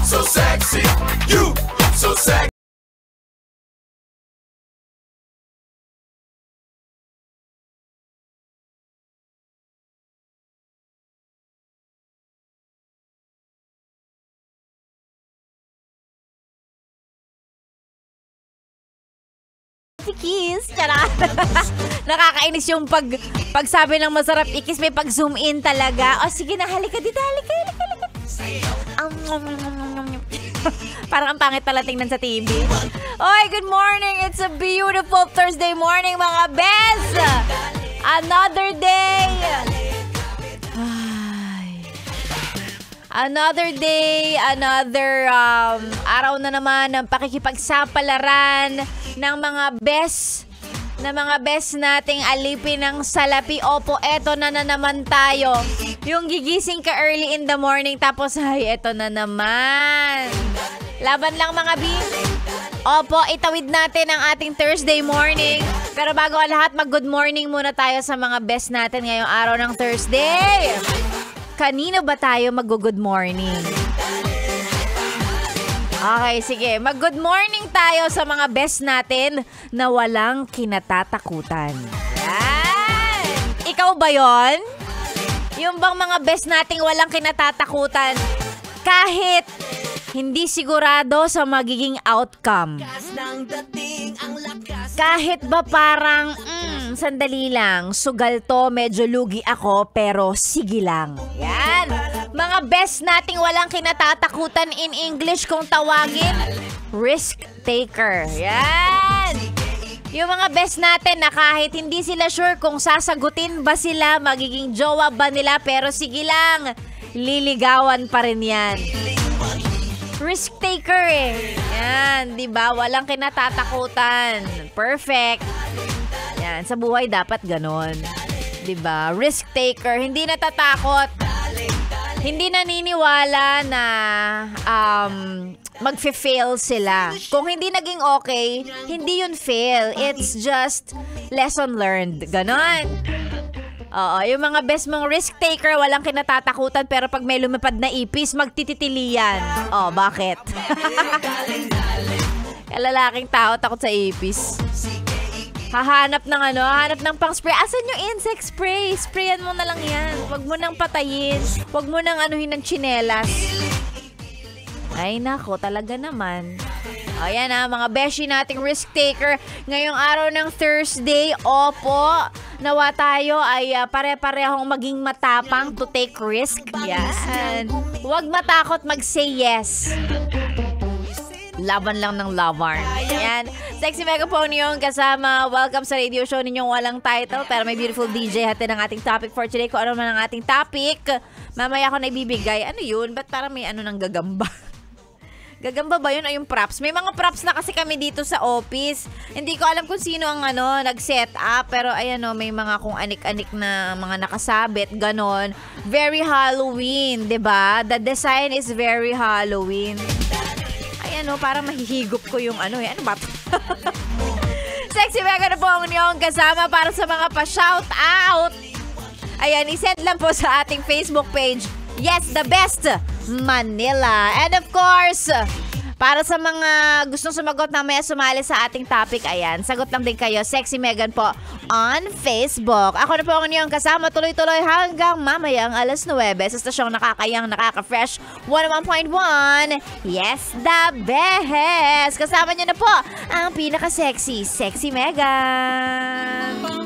so sexy. You so sexy. Kiss. Charot. Nakakainis yung pagsabi ng masarap i-kiss, may pag-zoom in talaga. O sige na, halika dito, halika. Parang ang pangit pala tingnan sa TV. Oy, good morning. It's a beautiful Thursday morning, mga bes. Another day. Another day, another araw na naman ng pakikipagsapalaran ng mga best nating alipin ng salapi. Opo, eto na naman tayo. Yung gigising ka early in the morning tapos ay eto na naman. Laban lang mga bi. Opo, itawid natin ang ating Thursday morning. Pero bago ang lahat, mag-good morning muna tayo sa mga best natin ngayong araw ng Thursday. Kanino ba tayo mag-good morning? Okay, sige. Mag-good morning tayo sa mga best natin na walang kinatatakutan. Yan! Ikaw ba yon? Yung bang mga best nating walang kinatatakutan kahit hindi sigurado sa magiging outcome? Kahit ba parang, sandali lang, sugal to, medyo lugi ako, pero sige lang. Yan. Mga best nating walang kinatatakutan in English kung tawagin, risk taker. Yan. Yung mga best natin na kahit hindi sila sure kung sasagutin ba sila, magiging jowa ba nila, pero sige lang, liligawan pa rin yan. Risk taker eh. Yan, di ba? Walang kinatatakutan. Perfect. Yan, sa buhay dapat ganon. Di ba? Risk taker, hindi natatakot. Hindi naniniwala na magfe-fail sila. Kung hindi naging okay, hindi yun fail. It's just lesson learned. Ganon. Oo, yung mga best mong risk taker, walang kinatatakutan, pero pag may lumipad na ipis, magtititilian. Oh, bakit? Kalalaking tao, takot sa ipis. Hahanap ng pang spray. Asan yung insect spray? Sprayan mo na lang yan. Huwag mo nang patayin. Huwag mo nang anuhin ng tsinelas. Ay nako, talaga naman. Ayan mga beshi nating risk taker. Ngayong araw ng Thursday, opo, nawa tayo ay pare-parehong maging matapang to take risk. Yan. Huwag matakot mag-say yes. Laban lang ng laban. Yan. Sexy Megaphone yung kasama. Welcome sa radio show ninyong walang title, pero may beautiful DJ hatid ang ating topic for today. Kung ano man ang ating topic, mamaya ako na ibibigay. Ano yun? Ba't parang may ng gagamba? Gagamba ba yun o yung props? May mga props na kasi kami dito sa office. Hindi ko alam kung sino ang nag-set up. Pero ayan may mga kung anik-anik na mga nakasabit. Ganon. Very Halloween, 'di ba? The design is very Halloween. Ayan parang mahihigop ko yung ano ba? Sexy Mega na po ang inyong kasama para sa mga pa-shout out. Ayan, isend lang po sa ating Facebook page. Yes, the best Manila. And of course, para sa mga gustong sumagot na may sumali sa ating topic, ayan, sagot lang din kayo, Sexy Megan po on Facebook. Ako na po ang inyong kasama tuloy-tuloy hanggang mamayang alas 9 sa stasyong nakakayang, nakaka-fresh 101.1. Yes, the best. Kasama nyo na po ang pinaka-sexy, Sexy Megan.